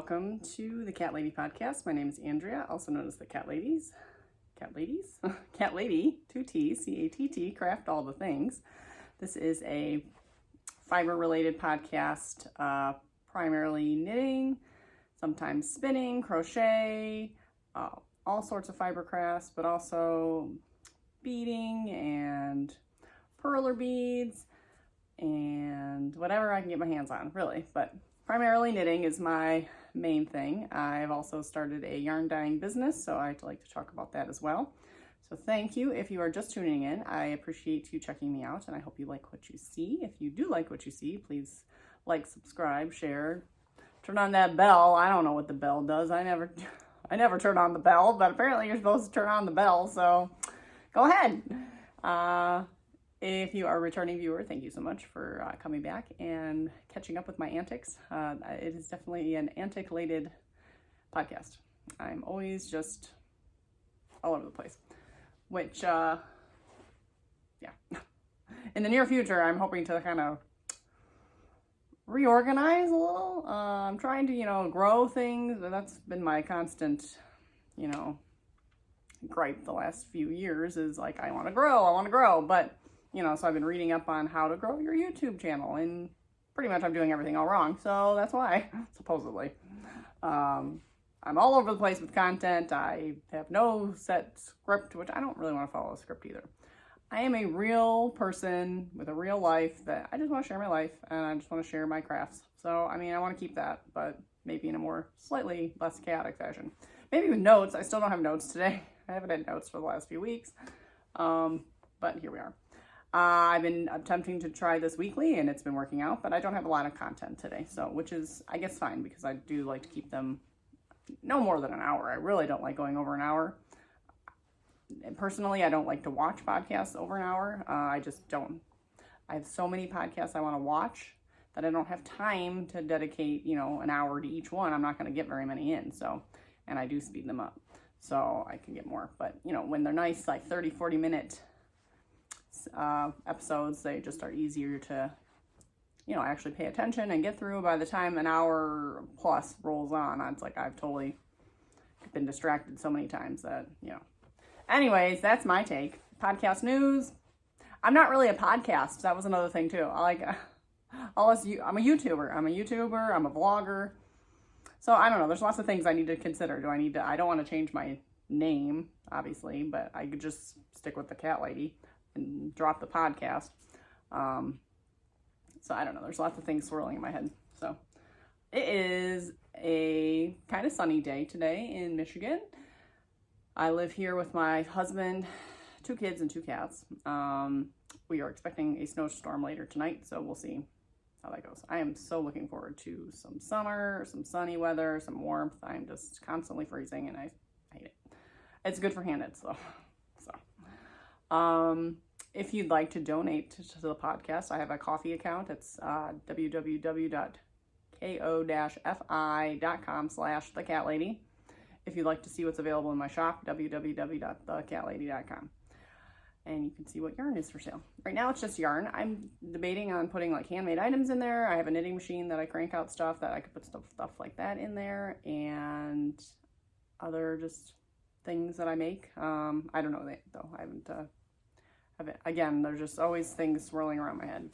welcome to the Cat Lady podcast. My name is Andrea, also known as the Cat Ladies. Cat Ladies? Cat Lady, 2 T's, C-A-T-T, craft all the things. This is a fiber-related podcast, primarily knitting, sometimes spinning, crochet, all sorts of fiber crafts, but also beading and perler beads and whatever I can get my hands on, really. But primarily knitting is my main thing. I've also started a yarn dyeing business, so I'd like to talk about that as well. So thank you if you are just tuning in. I appreciate you checking me out, and I hope you like what you see. If you do like what you see, please like, subscribe, share, turn on that bell. I don't know what the bell does. I never turn on the bell, but apparently you're supposed to turn on the bell, so go ahead. If you are a returning viewer, thank you so much for coming back and catching up with my antics. It is definitely an antic-lated podcast. I'm always just all over the place, which, yeah. In the near future, I'm hoping to kind of reorganize a little. I'm trying to, grow things. That's been my constant, gripe the last few years is like, I want to grow, but so I've been reading up on how to grow your YouTube channel, and pretty much I'm doing everything all wrong. So that's why, supposedly. I'm all over the place with content. I have no set script, which I don't really want to follow a script either. I am a real person with a real life that I just want to share my life, and I just want to share my crafts. So, I want to keep that, but maybe in a more slightly less chaotic fashion. Maybe with notes. I still don't have notes today. I haven't had notes for the last few weeks. But here we are. I've been attempting to try this weekly, and it's been working out, but I don't have a lot of content today, so which is, I guess, fine, because I do like to keep them no more than an hour. I really don't like going over an hour. And personally, I don't like to watch podcasts over an hour. I just don't. I have so many podcasts I want to watch that I don't have time to dedicate, an hour to each one. I'm not going to get very many in, so, and I do speed them up, so I can get more. But, when they're nice, like 30, 40-minute episodes, they just are easier to actually pay attention and get through. By the time an hour plus rolls on, it's like I've totally been distracted so many times that anyways, that's my take. Podcast news. I'm not really a podcast. That was another thing too. I'm a YouTuber. I'm a vlogger. So I don't know, there's lots of things I need to consider. I don't want to change my name, obviously, but I could just stick with the Cat Lady and drop the podcast. So I don't know, there's lots of things swirling in my head. So it is a kind of sunny day today in Michigan. I live here with my husband, 2 kids and 2 cats. We are expecting a snowstorm later tonight, so we'll see how that goes. I am so looking forward to some summer, some sunny weather, some warmth. I'm just constantly freezing, and I hate it. It's good for hand knits, though. If you'd like to donate to the podcast, I have a coffee account. It's www.ko-fi.com/thecatLady. If you'd like to see what's available in my shop, www.thecatlady.com. And you can see what yarn is for sale. Right now it's just yarn. I'm debating on putting like handmade items in there. I have a knitting machine that I crank out stuff that I could put stuff like that in there, and other just things that I make. I don't know that though. I haven't again, there's just always things swirling around my head.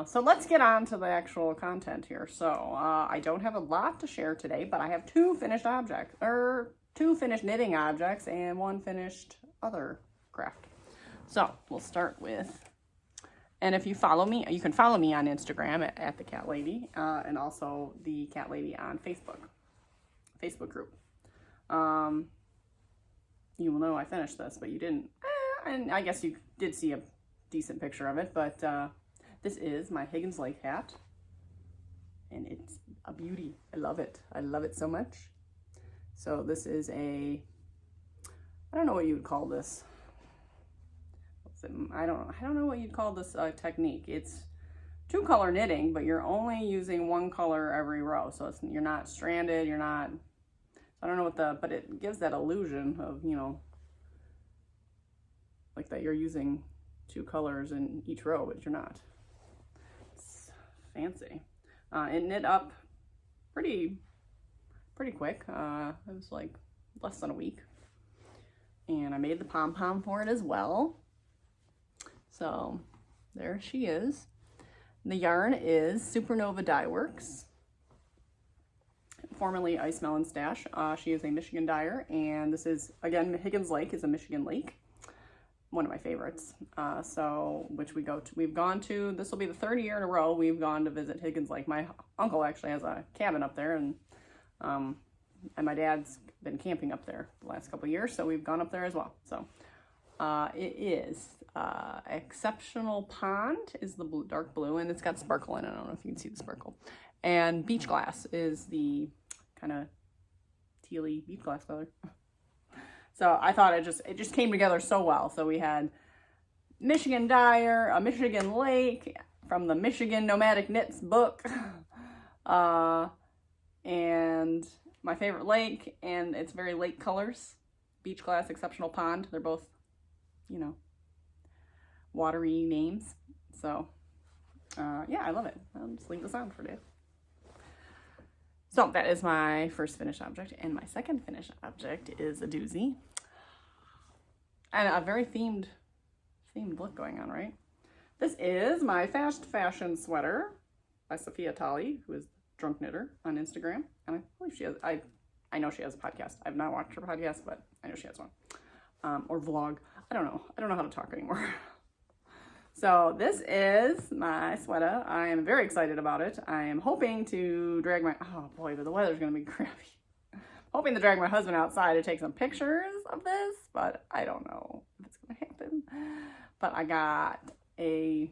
So let's get on to the actual content here. So I don't have a lot to share today, but I have 2 finished objects, or 2 finished knitting objects and 1 finished other craft. So we'll start with, and if you follow me, you can follow me on Instagram at the Cat Lady, and also the Cat Lady on Facebook group. You will know I finished this, but you didn't. And I guess you did see a decent picture of it, but this is my Higgins Life Hat, and it's a beauty. I love it. I love it so much. So this is I don't know what you would call this. I don't know what you'd call this technique. It's 2-color knitting, but you're only using 1 color every row. So you're not stranded, I don't know but it gives that illusion of, like that you're using 2 colors in each row, but you're not. It's fancy. It knit up pretty pretty quick. It was like less than a week. And I made the pom-pom for it as well. So there she is. The yarn is Supernova Dyeworks, formerly Ice Melon Stash. She is a Michigan dyer, and this is, again, Higgins Lake is a Michigan lake. One of my favorites. We've gone to, this will be the third year in a row we've gone to visit Higgins Lake. My uncle actually has a cabin up there, and my dad's been camping up there the last couple of years, so we've gone up there as well. So it is Exceptional Pond is the blue, dark blue, and it's got sparkle in it. I don't know if you can see the sparkle. And Beach Glass is the kind of tealy beach glass color. So I thought it just came together so well. So we had Michigan dyer, a Michigan lake from the Michigan Nomadic Knits book, and my favorite lake, and it's very lake colors. Beach Glass, Exceptional Pond. They're both, you know, watery names. So yeah, I love it. I'll just leave this on for today. So that is my first finished object, and my second finished object is a doozy. And a very themed look going on, right? This is my fast fashion sweater by Safiyah Talley, who is Drunk Knitter on Instagram. And I believe she has, I know she has a podcast. I've not watched her podcast, but I know she has one. Or vlog. I don't know how to talk anymore. So this is my sweater. I am very excited about it. I am hoping to drag my, oh boy, but the weather's gonna be crappy. Hoping to drag my husband outside to take some pictures of this, but I don't know if it's gonna happen. But I got a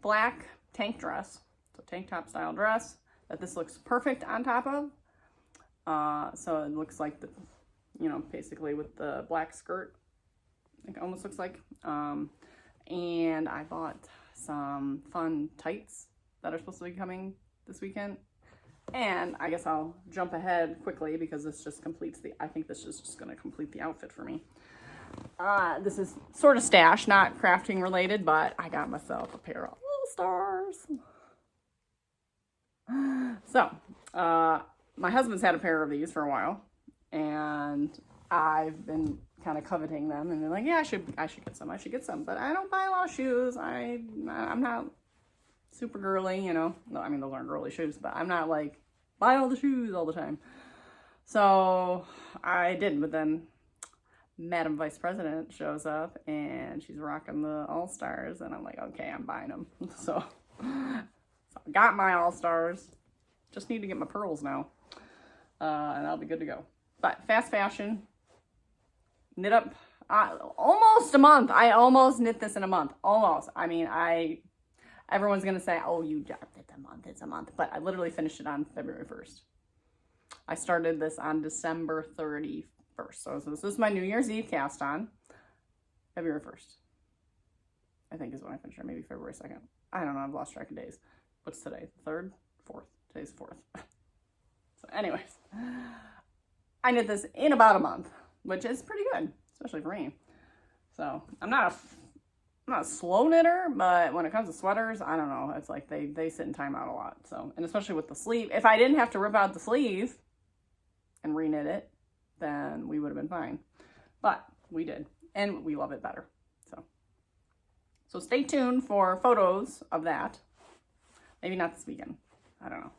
black tank dress, so tank top style dress that this looks perfect on top of. So it looks like the, you know, basically with the black skirt, it almost looks like. And I bought some fun tights that are supposed to be coming this weekend. And I guess I'll jump ahead quickly because this just completes I think this is just going to complete the outfit for me. This is sort of stash, not crafting related, but I got myself a pair of little stars. So, my husband's had a pair of these for a while, and I've been kind of coveting them, and they're like, yeah, I should get some, but I don't buy a lot of shoes. I'm not super girly, you know. No, I mean, those aren't girly shoes, but I'm not like, buy all the shoes all the time. So I did, but then Madam Vice President shows up, and she's rocking the All-Stars, and I'm like, okay, I'm buying them. So I got my All-Stars. Just need to get my pearls now, and I'll be good to go. But fast fashion, knit up almost a month. I almost knit this in a month. Almost. I mean, everyone's going to say, oh, you dropped it a month. It's a month. But I literally finished it on February 1st. I started this on December 31st. So this is my New Year's Eve cast on. February 1st. I think is when I finished it. Maybe February 2nd. I don't know. I've lost track of days. What's today? 3rd? 4th? Today's 4th. So anyways, I knit this in about a month, which is pretty good, especially for me. So I'm not a slow knitter, but when it comes to sweaters, I don't know. It's like they sit in timeout a lot. So, and especially with the sleeve, if I didn't have to rip out the sleeve and reknit it, then we would have been fine. But we did, and we love it better. So stay tuned for photos of that. Maybe not this weekend. I don't know.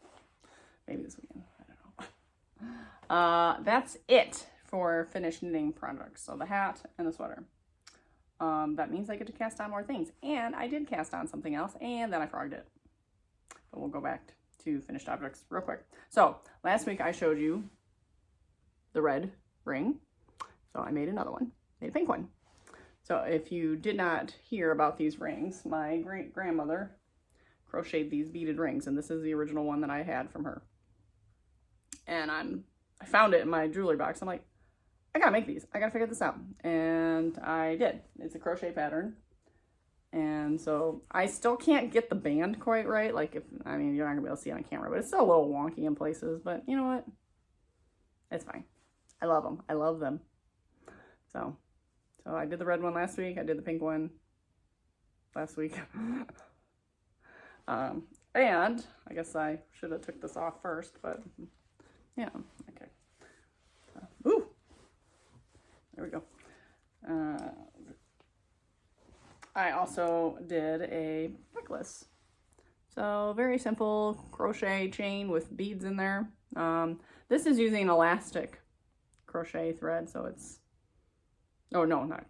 Maybe this weekend. I don't know. That's it for finished knitting projects. So the hat and the sweater. That means I get to cast on more things. And I did cast on something else, and then I frogged it. But we'll go back to finished objects real quick. So last week I showed you the red ring. So I made another one. Made a pink one. So if you did not hear about these rings, my great-grandmother crocheted these beaded rings, and this is the original one that I had from her. And I found it in my jewelry box. I'm like, I gotta make these. I gotta figure this out. And I did. It's a crochet pattern. And so I still can't get the band quite right. Like, I mean, you're not gonna be able to see it on camera, but it's still a little wonky in places. But you know what? It's fine. I love them. I love them. So I did the red one last week. I did the pink one last week. And I guess I should have took this off first, but you Yeah, okay. Ooh! There we go. I also did a necklace. So very simple crochet chain with beads in there. This is using elastic crochet thread, so it's, oh no, not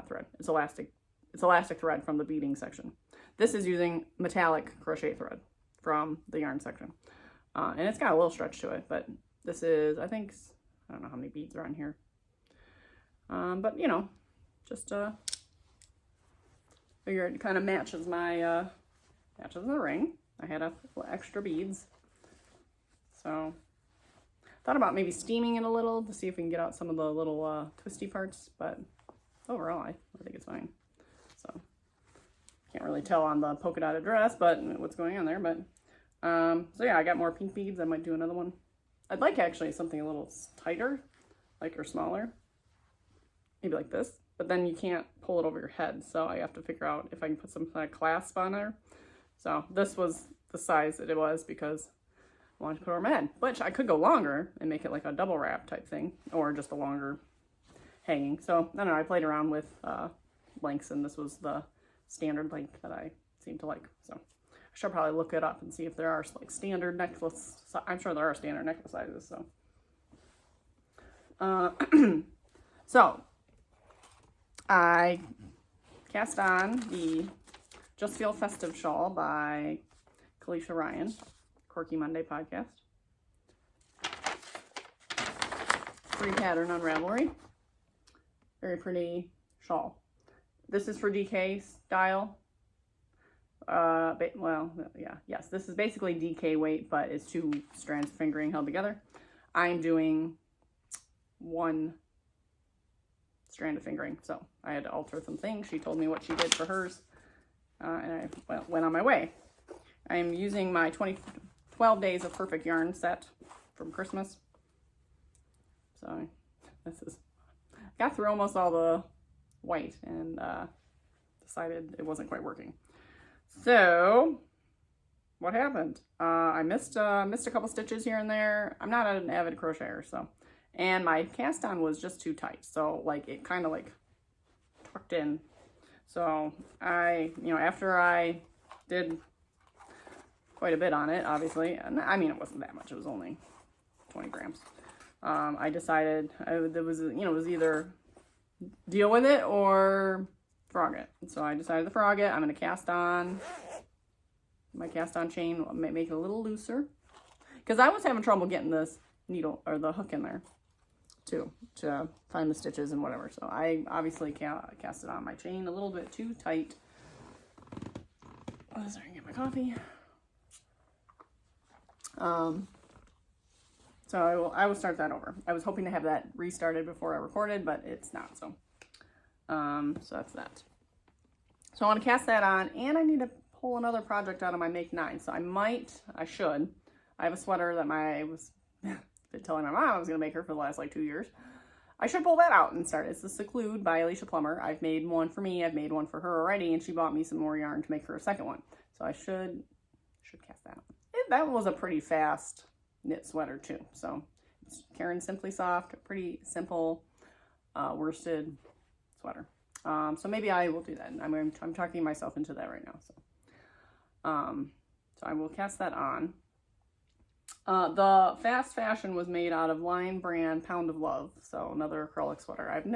thread. It's elastic. It's elastic thread from the beading section. This is using metallic crochet thread from the yarn section. And it's got a little stretch to it, but this is, I think, I don't know how many beads are on here. But you know, just figure it kind of matches my, matches the ring. I had a couple extra beads. So, thought about maybe steaming it a little to see if we can get out some of the little twisty parts, but overall I think it's fine. So, can't really tell on the polka dotted dress, but what's going on there, but so yeah, I got more pink beads. I might do another one. I'd like actually something a little tighter, like, or smaller. Maybe like this, but then you can't pull it over your head, so I have to figure out if I can put some kind of clasp on there. So this was the size that it was because I wanted to put it over my head, which I could go longer and make it like a double wrap type thing, or just a longer hanging. So I don't know, I played around with lengths, and this was the standard length that I seem to like. So I should probably look it up and see if there are like standard necklace. I'm sure there are standard necklace sizes. So so I cast on the Just Feel Festive shawl by Kalisha Ryan, Quirky Monday podcast. Free pattern on Ravelry. Very pretty shawl. This is for DK style. Well, yeah, yes, this is basically DK weight, but it's 2 strands of fingering held together. I'm doing 1 strand of fingering, so I had to alter some things. She told me what she did for hers, and I went on my way. I'm using my 12 Days of Perfect yarn set from Christmas. So this is, got through almost all the white and decided it wasn't quite working. So what happened? I missed a couple stitches here and there. I'm not an avid crocheter, so. And my cast on was just too tight, so like it kind of like tucked in. So I, you know, after I did quite a bit on it, obviously, and I mean it wasn't that much, it was only 20 grams. I decided it was either deal with it or frog it. So I decided to frog it. I'm going to cast on my cast on chain, make it a little looser, because I was having trouble getting this needle or the hook in there too, to find the stitches and whatever. So I obviously cast it on my chain a little bit too tight. Oh, sorry, I can get my coffee. So I will start that over. I was hoping to have that restarted before I recorded, but it's not. So so that's that. So I want to cast that on, and I need to pull another project out of my Make 9. So I should. I have a sweater that I was telling my mom I was going to make her for the last like 2 years. I should pull that out and start. It's the Seclude by Alicia Plummer. I've made one for me. I've made one for her already, and she bought me some more yarn to make her a second one. So I should cast that on. That was a pretty fast knit sweater too. So it's Caron Simply Soft, a pretty simple worsted sweater. So maybe I will do that. I'm talking myself into that right now. So I will cast that on. The Fast Fashion was made out of Line Brand Pound of Love, so another acrylic sweater. I've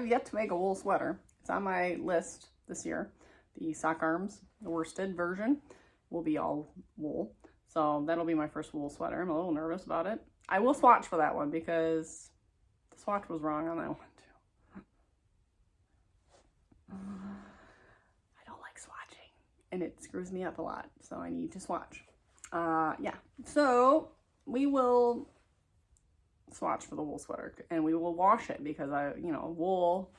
yet to make a wool sweater. It's on my list this year. The sock arms, the worsted version, will be all wool. So that'll be my first wool sweater. I'm a little nervous about it. I will swatch for that one because the swatch was wrong on that one too. I don't like swatching, and it screws me up a lot, so I need to swatch. Yeah, so we will swatch for the wool sweater, and we will wash it because wool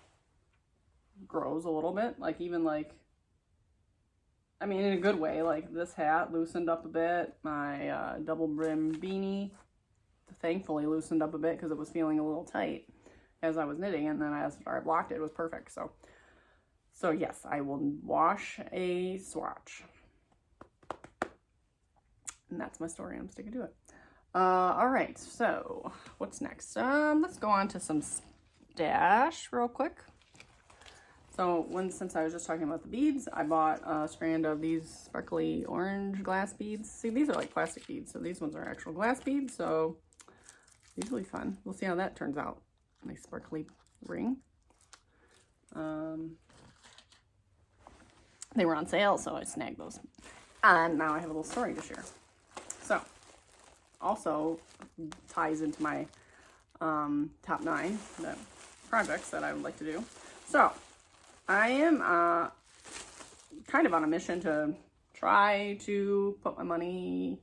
grows a little bit, I mean, in a good way. Like this hat loosened up a bit. My double brim beanie thankfully loosened up a bit because it was feeling a little tight as I was knitting, and then as I blocked it, it was perfect. So yes, I will wash a swatch. And that's my story. I'm sticking to it. All right, so what's next? Let's go on to some stash real quick. So since I was just talking about the beads, I bought a strand of these sparkly orange glass beads. See, these are like plastic beads, so these ones are actual glass beads, so these will be fun. We'll see how that turns out. Nice sparkly ring. They were on sale, so I snagged those. And now I have a little story to share. So, also ties into my top 9 projects that I would like to do. So, I am kind of on a mission to try to put my money,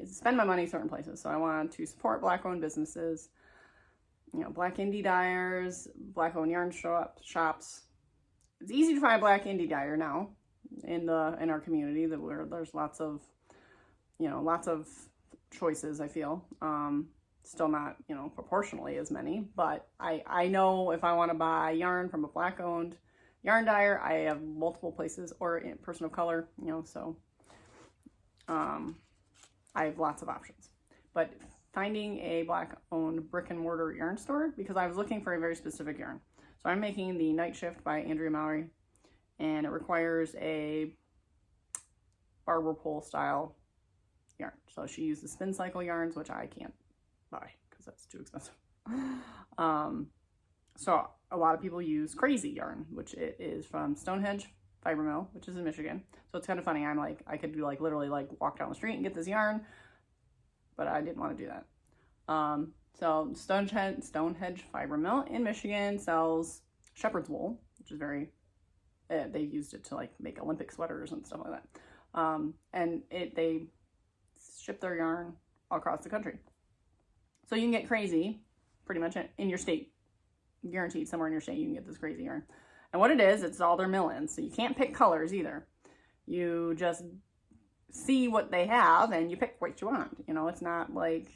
spend my money certain places. So I want to support Black-owned businesses, you know, Black indie dyers, Black-owned yarn shops. It's easy to find a Black indie dyer now in our community where there's lots of choices, I feel. Still not, you know, proportionally as many, but I know if I want to buy yarn from a Black-owned yarn dyer, I have multiple places, or in person of color, you know, so I have lots of options. But finding a Black-owned brick and mortar yarn store, because I was looking for a very specific yarn. So I'm making the Night Shift by Andrea Mowry, and it requires a barber pole style yarn. So she uses spin cycle yarns, which I can't buy because that's too expensive. So a lot of people use Crazy yarn, which it is from Stonehedge Fiber Mill, which is in Michigan. So it's kind of funny. I'm like, I could do like literally like walk down the street and get this yarn, but I didn't want to do that. So Stonehedge Fiber Mill in Michigan sells shepherd's wool, which is very, they've used it to like make Olympic sweaters and stuff like that. And they ship their yarn all across the country. So you can get Crazy pretty much in your state. Guaranteed somewhere in your state you can get this Crazy yarn. And what it is, it's all their mill-ins. So you can't pick colors either. You just see what they have and you pick what you want. You know, it's not like,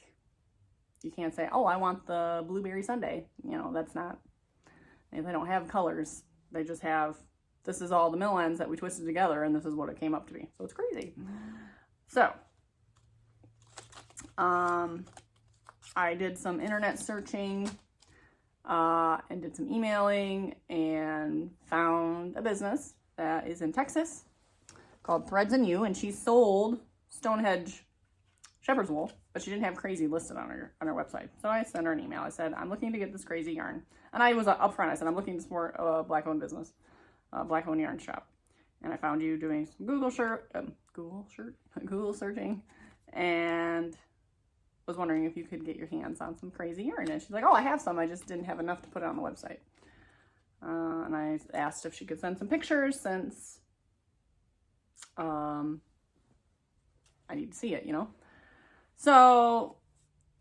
you can't say, oh, I want the blueberry sundae. You know, that's not, they don't have colors. They just have, this is all the mill ends that we twisted together and this is what it came up to be. So it's crazy. So, I did some internet searching and did some emailing and found a business that is in Texas called Threads and You, and she sold Stonehedge shepherd's wool, but she didn't have Crazy listed on her website. So I sent her an email. I said, I'm looking to get this Crazy yarn. And I was upfront. I said, I'm looking to support a Black-owned business, a Black-owned yarn shop. And I found you doing some Google searching, and was wondering if you could get your hands on some Crazy yarn. And she's like, oh, I have some. I just didn't have enough to put it on the website. And I asked if she could send some pictures since I need to see it, you know. So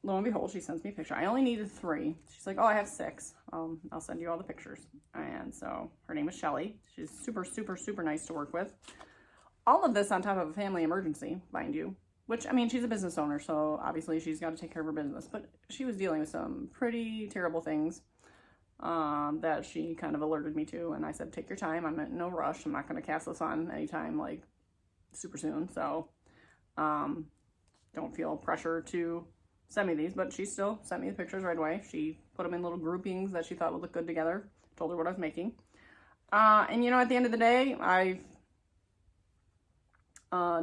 lo and behold, she sends me a picture. I only needed 3. She's like, oh, I have 6. I'll send you all the pictures. And so her name is Shelly. She's super, super, super nice to work with. All of this on top of a family emergency, mind you. Which, I mean, she's a business owner, so obviously she's got to take care of her business. But she was dealing with some pretty terrible things that she kind of alerted me to. And I said, take your time. I'm in no rush. I'm not going to cast this on anytime, like, super soon. So, don't feel pressure to send me these. But she still sent me the pictures right away. She put them in little groupings that she thought would look good together. Told her what I was making. And, you know, at the end of the day, I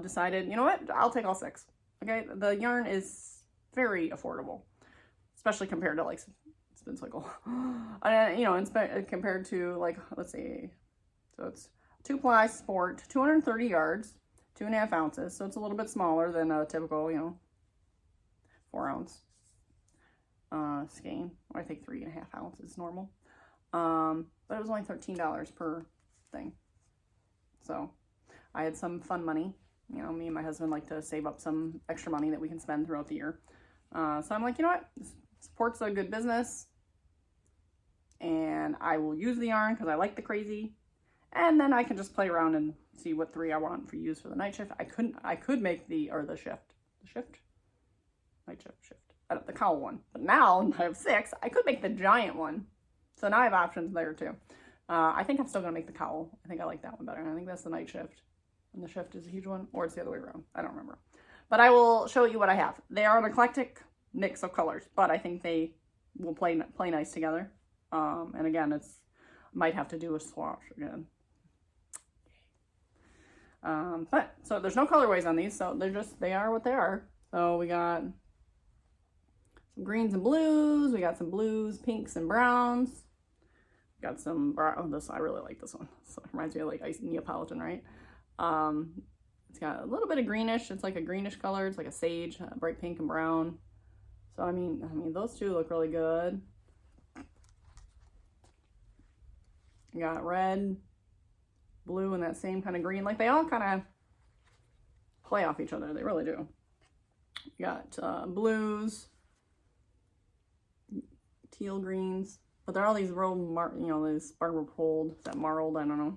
decided, you know what, I'll take all 6. Okay, the yarn is very affordable, especially compared to like spin cycle. And, you know, compared to like, let's see, so it's 2-ply sport, 230 yards, 2.5 ounces. So it's a little bit smaller than a typical, you know, 4-ounce skein. I think 3.5 ounces is normal. But it was only $13 per thing. So I had some fun money. You know, me and my husband like to save up some extra money that we can spend throughout the year. So I'm like, you know what? This supports a good business. And I will use the yarn because I like the Crazy. And then I can just play around and see what 3 I want for use for the night shift. I could make the cowl one. But now I have 6. I could make the giant one. So now I have options there too. I think I'm still going to make the cowl. I think I like that one better. And I think that's the night shift. And the shift is a huge one. Or it's the other way around. I don't remember. But I will show you what I have. They are an eclectic mix of colors, but I think they will play nice together. And again, might have to do a swatch again. But so there's no colorways on these, so they are what they are. So we got some greens and blues. We got some blues, pinks, and browns. We got some brown. I really like this one. So it reminds me of like ice Neapolitan, right? It's got a little bit of greenish. It's like a greenish color. It's like a sage, bright pink and brown. So I mean, those two look really good. You got red, blue, and that same kind of green. Like they all kind of play off each other. They really do. You got blues, teal greens, but they're all these these Barbara Pold, is that marled? I don't know.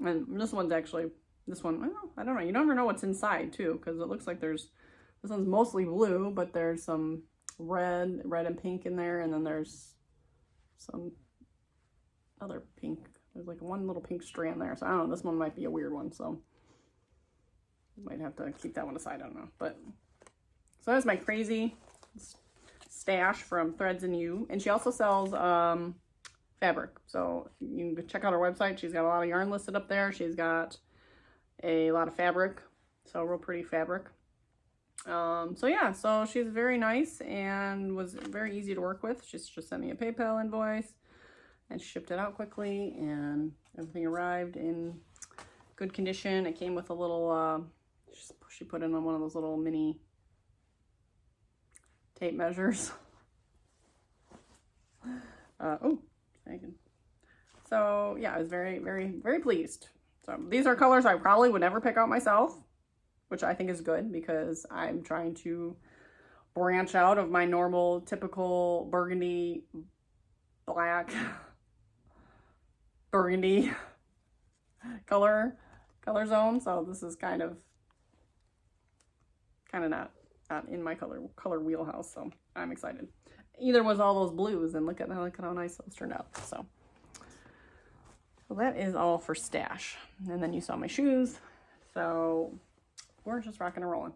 And this one's actually, I don't know. You never know what's inside too, because it looks like this one's mostly blue, but there's some red and pink in there, and then there's some other pink. There's like one little pink strand there. So I don't know, this one might be a weird one, so might have to keep that one aside. I don't know. But so that's my crazy stash from Threads and You. And she also sells fabric. So you can check out her website. She's got a lot of yarn listed up there. She's got a lot of fabric. So real pretty fabric. So yeah, so she's very nice and was very easy to work with. She's just sent me a PayPal invoice and shipped it out quickly, and everything arrived in good condition. It came with a little, she put in one of those little mini tape measures. So yeah, I was very, very, very pleased. So these are colors I probably would never pick out myself, which I think is good because I'm trying to branch out of my normal, typical burgundy, black, burgundy color zone. So this is kind of not in my color wheelhouse. So I'm excited. Either was all those blues, and look at how nice those turned out. So that is all for stash. And then you saw my shoes. So we're just rocking and rolling.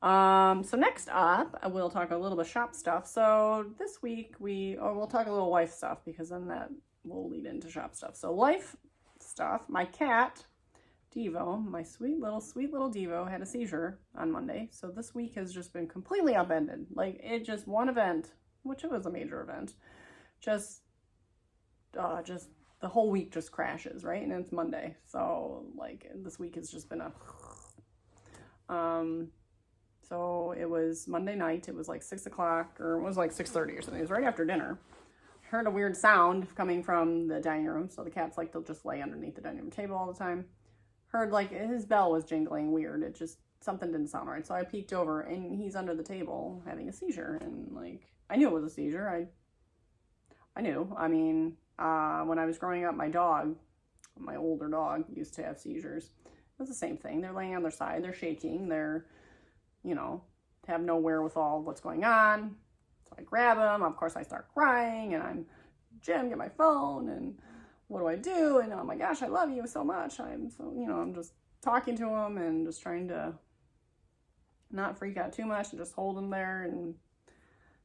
So next up, we'll talk a little bit of shop stuff. So this week we'll talk a little life stuff, because then that will lead into shop stuff. So life stuff, my cat, Devo, my sweet little Devo, had a seizure on Monday. So this week has just been completely upended. Like one event, which it was a major event, just the whole week just crashes, right? And it's Monday. So like this week has just been so it was Monday night. It was like 6 o'clock, or it was like 6:30 or something. It was right after dinner. Heard a weird sound coming from the dining room. So the cats like to just lay underneath the dining room table all the time. Heard like his bell was jingling weird. It just, something didn't sound right. So I peeked over, and he's under the table having a seizure. And like, I knew it was a seizure. I knew. I mean, when I was growing up, my older dog used to have seizures. It was the same thing. They're laying on their side. They're shaking. They're, have no wherewithal of what's going on. So I grab him. Of course, I start crying, and I'm, Jim, get my phone, and what do I do? And oh my gosh, I love you so much. I'm just talking to him and just trying to not freak out too much and just hold him there and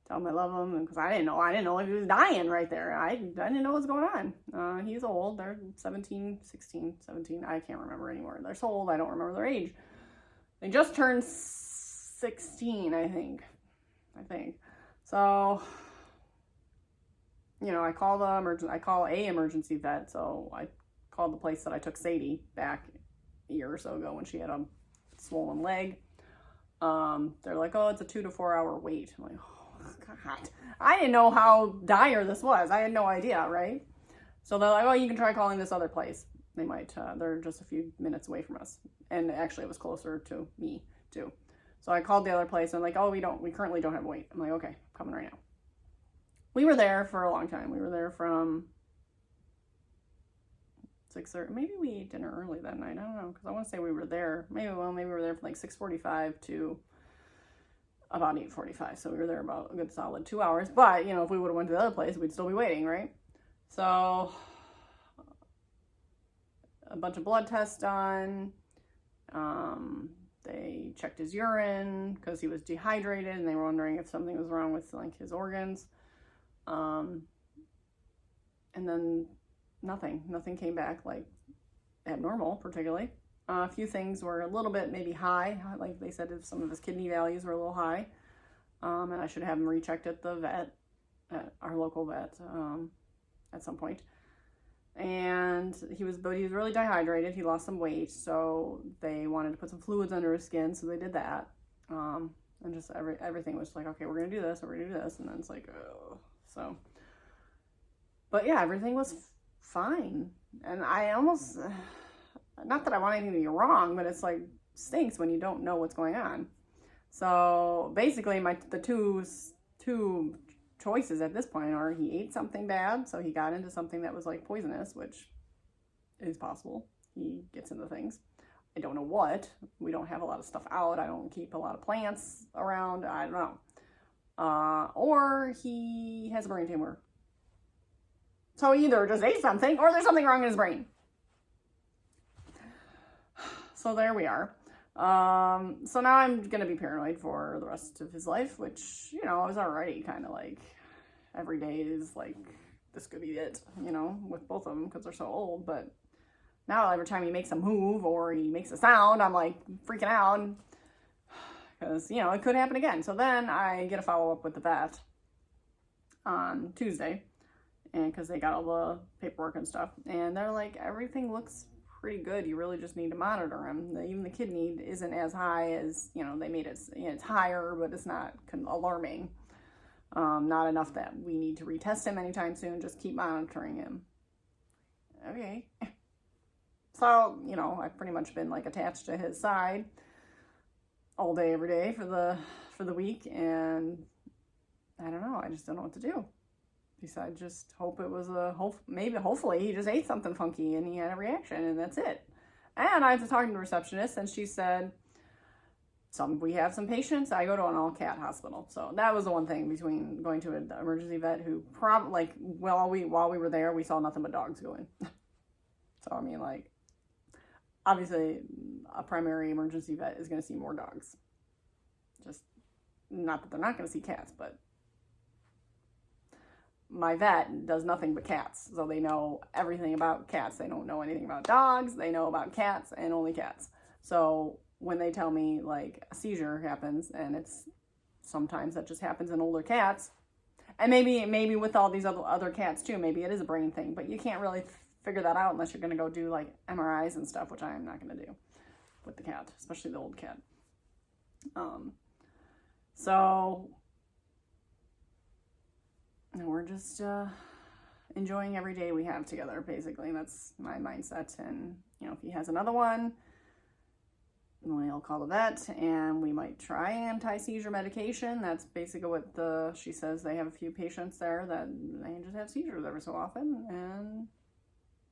tell him I love him. Because I didn't know if he was dying right there. I didn't know what's going on. He's old. They're 17, 16, 17. I can't remember anymore. They're so old, I don't remember their age. They just turned 16, I think. So, I call a emergency vet. So I called the place that I took Sadie back a year or so ago when she had a swollen leg. They're like, oh, it's a 2 to 4 hour wait. I'm like, oh God, I didn't know how dire this was. I had no idea, right? So they're like, oh, you can try calling this other place. They might, they're just a few minutes away from us. And actually it was closer to me too. So I called the other place, and like, oh, we currently don't have a wait. I'm like, okay, I'm coming right now. We were there for a long time. We were there from 6:30. Maybe we ate dinner early that night. I don't know, because I want to say we were there. Maybe we were there from like 6:45 to about 8:45. So we were there about a good solid 2 hours. But, if we would have went to the other place, we'd still be waiting, right? So a bunch of blood tests done. They checked his urine because he was dehydrated, and they were wondering if something was wrong with like his organs. And then nothing came back like abnormal particularly. A few things were a little bit maybe high, like they said if some of his kidney values were a little high. And I should have him rechecked at the vet, at our local vet, at some point. And he was really dehydrated. He lost some weight, so they wanted to put some fluids under his skin, so they did that. And just everything was like, okay, we're gonna do this, or we're gonna do this, and then it's like, oh, so. But yeah, everything was fine, and I almost, not that I want anything to be wrong, but it's like stinks when you don't know what's going on. So basically, the two choices at this point are he ate something bad, so he got into something that was like poisonous, which is possible. He gets into things. I don't know what. We don't have a lot of stuff out. I don't keep a lot of plants around. I don't know. Or he has a brain tumor. So he either just ate something or there's something wrong in his brain. So there we are. So now I'm going to be paranoid for the rest of his life, which, you know, I was already kind of like, every day is like, this could be it, you know, with both of them because they're so old. But now every time he makes a move or he makes a sound, I'm like freaking out because, you know, it could happen again. So then I get a follow-up with the vet on Tuesday, and because they got all the paperwork and stuff, and they're like, everything looks pretty good. You really just need to monitor him. Even the kidney isn't as high as, you know, they made it, you know, it's higher, but it's not alarming. Not enough that we need to retest him anytime soon. Just keep monitoring him. Okay. So, you know, I've pretty much been like attached to his side all day, every day for the week, and I don't know. I just don't know what to do. Besides just hope it was hopefully he just ate something funky and he had a reaction, and that's it. And I was talking to the receptionist, and she said, we have some patients. I go to an all-cat hospital. So that was the one thing between going to an emergency vet who while we were there, we saw nothing but dogs go in. So, I mean, like, obviously a primary emergency vet is going to see more dogs. Just, not that they're not going to see cats, but my vet does nothing but cats, so they know everything about cats. They don't know anything about dogs. They know about cats and only cats. So when they tell me like a seizure happens, and it's sometimes that just happens in older cats, and maybe with all these other cats too, maybe it is a brain thing, but you can't really figure that out unless you're going to go do like MRIs and stuff, which I'm not going to do with the cat, especially the old cat. So we're just enjoying every day we have together, basically. That's my mindset. And, you know, if he has another one, we'll call the vet, and we might try anti-seizure medication. That's basically what she says. They have a few patients there that they just have seizures every so often, and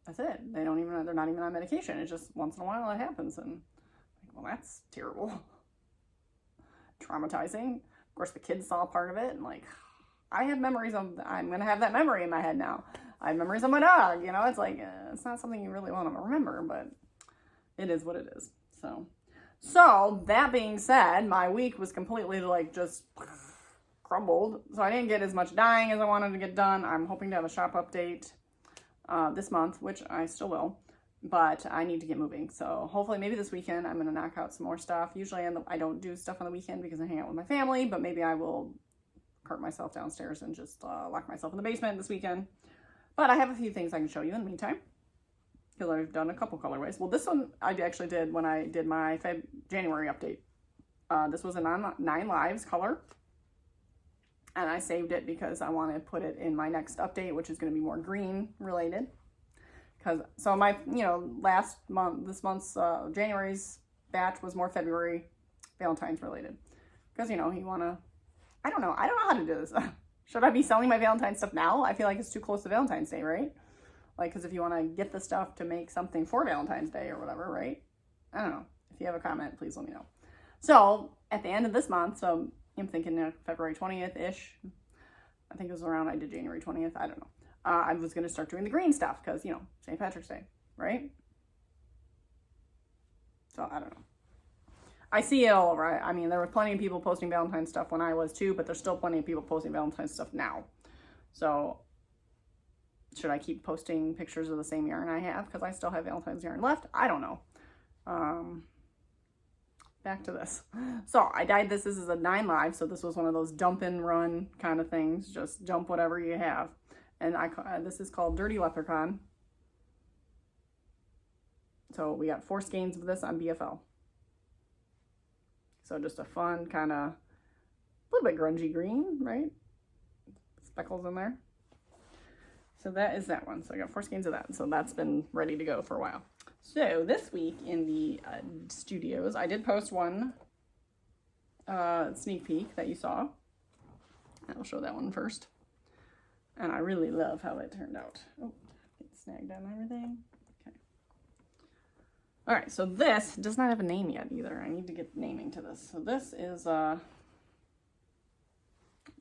that's it. They're not even on medication. It's just once in a while it happens, and well, that's terrible. Traumatizing. Of course, the kids saw part of it, and like, I have memories of, I'm going to have that memory in my head now. I have memories of my dog, you know, it's like, it's not something you really want to remember, but it is what it is. So that being said, my week was completely like just crumbled. So I didn't get as much dyeing as I wanted to get done. I'm hoping to have a shop update this month, which I still will, but I need to get moving. So hopefully maybe this weekend I'm going to knock out some more stuff. Usually I don't do stuff on the weekend because I hang out with my family, but maybe I will cart myself downstairs and just lock myself in the basement this weekend. But I have a few things I can show you in the meantime, because I've done a couple colorways. Well, this one I actually did when I did my January update. This was a 9 Lives color, and I saved it because I want to put it in my next update, which is going to be more green related. So my, you know, this month's January's batch was more February Valentine's related, because, you know, I don't know how to do this. Should I be selling my Valentine's stuff now? I feel like it's too close to Valentine's Day, right? Like, because if you want to get the stuff to make something for Valentine's Day or whatever, right? I don't know. If you have a comment, please let me know. So at the end of this month, so I'm thinking February 20th-ish. I think it was around, I did January 20th. I don't know. I was going to start doing the green stuff because, you know, St. Patrick's Day, right? So I don't know. I see it all over. I mean, there were plenty of people posting Valentine's stuff when I was too, but there's still plenty of people posting Valentine's stuff now. So should I keep posting pictures of the same yarn I have? Because I still have Valentine's yarn left. I don't know. Back to this. So I dyed this. This is a 9 live. So this was one of those dump and run kind of things. Just dump whatever you have. And this is called Dirty Leprechaun. So we got 4 skeins of this on BFL. So just a fun kind of, a little bit grungy green, right? Speckles in there. So that is that one. So I got 4 skeins of that. So that's been ready to go for a while. So this week in the studios, I did post one sneak peek that you saw. I'll show that one first. And I really love how it turned out. Oh, get snagged on everything. Okay. All right, so this does not have a name yet either. I need to get naming to this. So this is the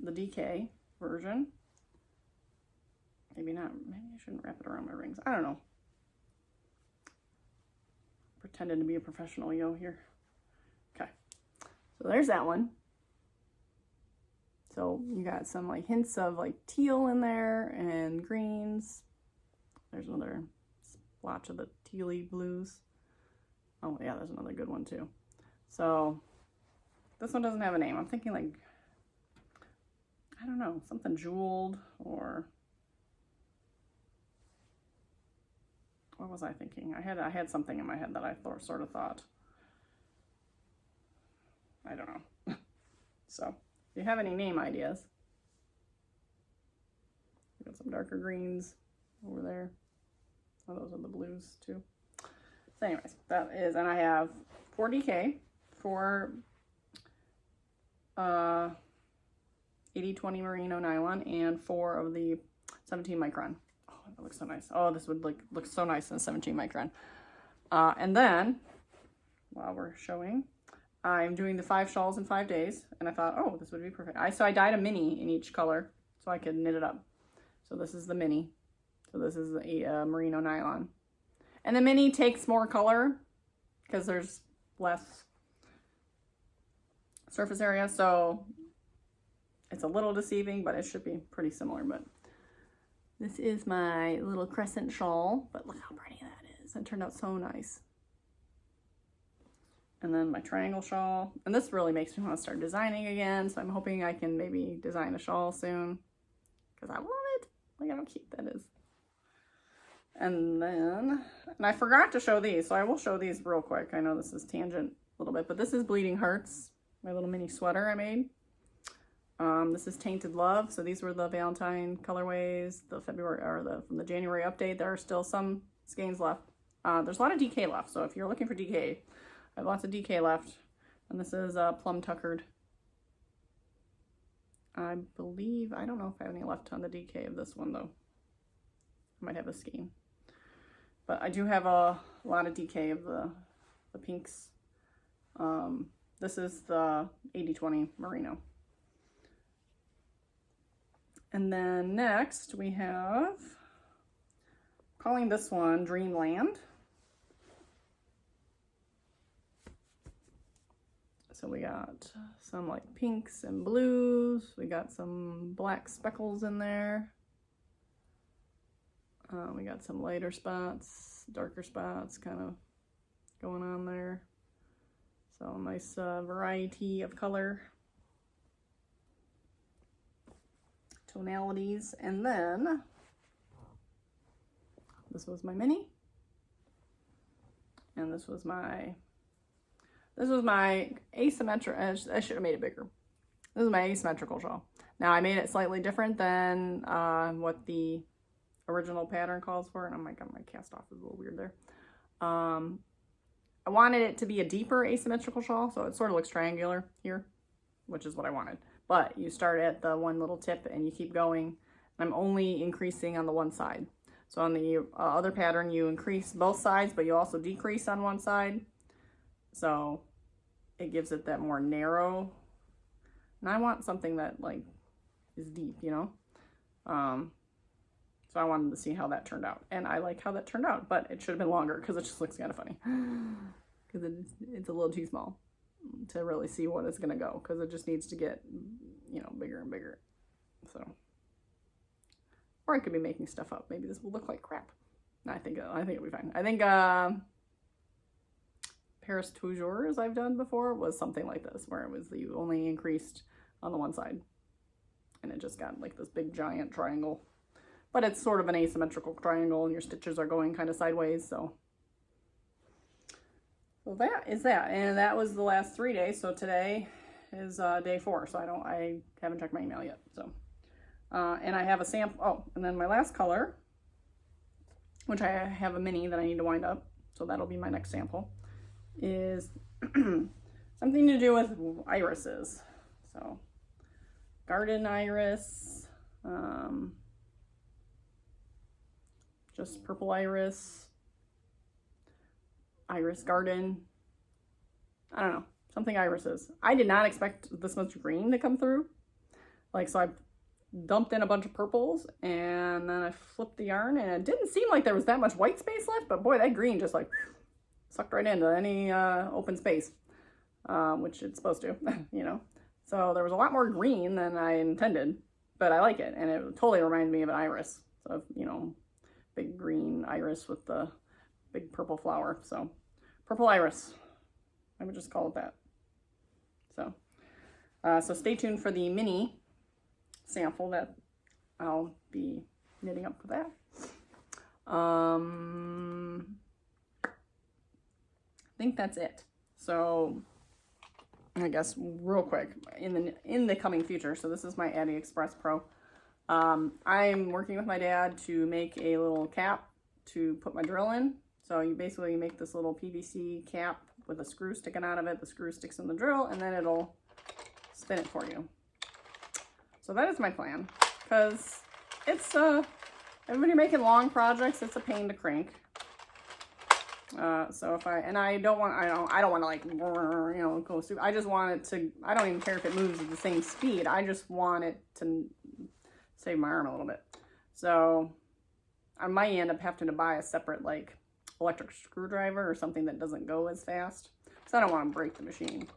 DK version. Maybe not. Maybe I shouldn't wrap it around my rings. I don't know. Pretending to be a professional yo here. Okay. So there's that one. So you got some like hints of like teal in there and greens. There's another splotch of the tealy blues. Oh yeah, there's another good one too. So this one doesn't have a name. I'm thinking like, I don't know, something jeweled or what was I thinking? I had something in my head that I sort of thought. I don't know. So if you have any name ideas, we got some darker greens over there. Oh, those are the blues too. So anyways, that is, and I have 4 DK, 4 80/20 merino nylon, and 4 of the 17 micron. Oh, that looks so nice. Oh, this would look so nice in 17 micron. And then, while we're showing, I'm doing the 5 shawls in 5 days, and I thought, oh, this would be perfect. So I dyed a mini in each color so I could knit it up. So this is the mini. So this is a merino nylon. And the mini takes more color because there's less surface area, so it's a little deceiving, but it should be pretty similar. But this is my little crescent shawl, but look how pretty that is. It turned out so nice. And then my triangle shawl. And this really makes me want to start designing again, so I'm hoping I can maybe design a shawl soon because I love it. Look how cute that is. And then, and I forgot to show these, so I will show these real quick. I know this is tangent a little bit, but this is Bleeding Hearts, my little mini sweater I made. This is Tainted Love. So these were the Valentine colorways, the February or from the January update. There are still some skeins left. There's a lot of DK left, so if you're looking for DK, I have lots of DK left. And this is plum tuckered. I believe, I don't know if I have any left on the DK of this one though. I might have a skein. But I do have a lot of DK of the pinks. This is the 80/20 merino. And then next we have, calling this one Dreamland. So we got some like pinks and blues. We got some black speckles in there. We got some lighter spots, darker spots kind of going on there. So a nice variety of color tonalities. And then this was my mini, and this was my asymmetrical. I should have made it bigger. This is my asymmetrical shawl. Now I made it slightly different than what the original pattern calls for, and oh my god, my cast off is a little weird there. I wanted it to be a deeper asymmetrical shawl, so it sort of looks triangular here, which is what I wanted. But you start at the one little tip and you keep going. I'm only increasing on the one side. So on the other pattern, you increase both sides, but you also decrease on one side. So it gives it that more narrow. And I want something that like is deep, you know? So I wanted to see how that turned out. And I like how that turned out, but it should have been longer because it just looks kind of funny. Because it's a little too small. to really see what it's going to go, because it just needs to get, you know, bigger and bigger. So, or I could be making stuff up. Maybe this will look like crap. I think it'll be fine. I think Paris Toujours I've done before was something like this, where it was you only increased on the one side, and it just got like this big giant triangle. But it's sort of an asymmetrical triangle, and your stitches are going kind of sideways. So that is that, and that was the last 3 days. So today is day 4. So I haven't checked my email yet. So and I have a sample. Oh, and then my last color, which I have a mini that I need to wind up. So that'll be my next sample, is something to do with irises. So garden iris, just purple iris, iris garden. I don't know, something irises. I did not expect this much green to come through. Like, so I dumped in a bunch of purples, and then I flipped the yarn, and it didn't seem like there was that much white space left, but boy, that green just like sucked right into any open space, which it's supposed to, you know. So there was a lot more green than I intended, but I like it, and it totally reminded me of an iris. So, you know, big green iris with the big purple flower. So purple iris, I would just call it that. So so stay tuned for the mini sample that I'll be knitting up for that. I think that's it. So I guess real quick, in the coming future, so this is my Addy Express Pro. I'm working with my dad to make a little cap to put my drill in. So you basically make this little PVC cap with a screw sticking out of it. The screw sticks in the drill, and then it'll spin it for you. So that is my plan, because it's when you're making long projects, it's a pain to crank. So if I don't want to like, you know, go through. I just want it to, I don't even care if it moves at the same speed. I just want it to save my arm a little bit. So I might end up having to buy a separate like electric screwdriver or something that doesn't go as fast, because I don't want to break the machine.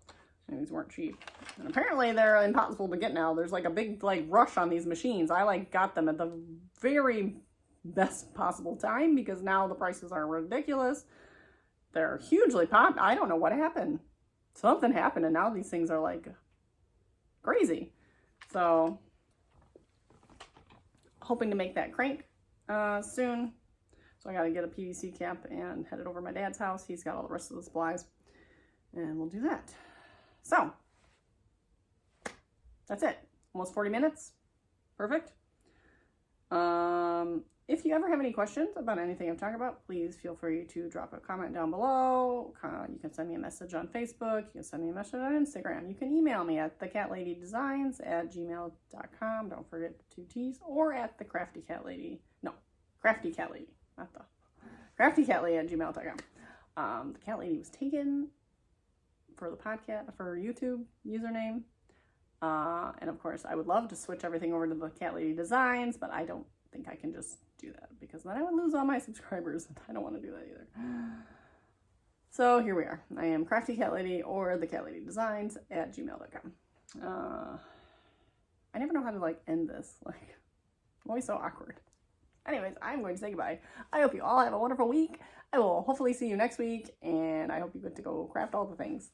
And these weren't cheap, and apparently they're impossible to get now. There's like a big like rush on these machines. I like got them at the very best possible time, because now the prices are ridiculous. They're hugely popular. I don't know what happened. Something happened, and now these things are like crazy. So hoping to make that crank soon. So I got to get a PVC cap and head it over to my dad's house. He's got all the rest of the supplies, and we'll do that. So that's it. Almost 40 minutes. Perfect. If you ever have any questions about anything I'm talking about, please feel free to drop a comment down below. You can send me a message on Facebook. You can send me a message on Instagram. You can email me at thecatladydesigns@gmail.com. Don't forget the 2 T's. Or at the Crafty Cat Lady. No, Crafty Cat Lady. Not the Crafty Cat Lady at gmail.com. The Cat Lady was taken for the podcast, for YouTube username. And of course, I would love to switch everything over to the Cat Lady Designs, but I don't think I can just do that, because then I would lose all my subscribers. I don't want to do that either. So here we are. I am Crafty Cat Lady or the Cat Lady Designs at gmail.com. I never know how to like end this. Like, I'm always so awkward. Anyways, I'm going to say goodbye. I hope you all have a wonderful week. I will hopefully see you next week, and I hope you get to go craft all the things.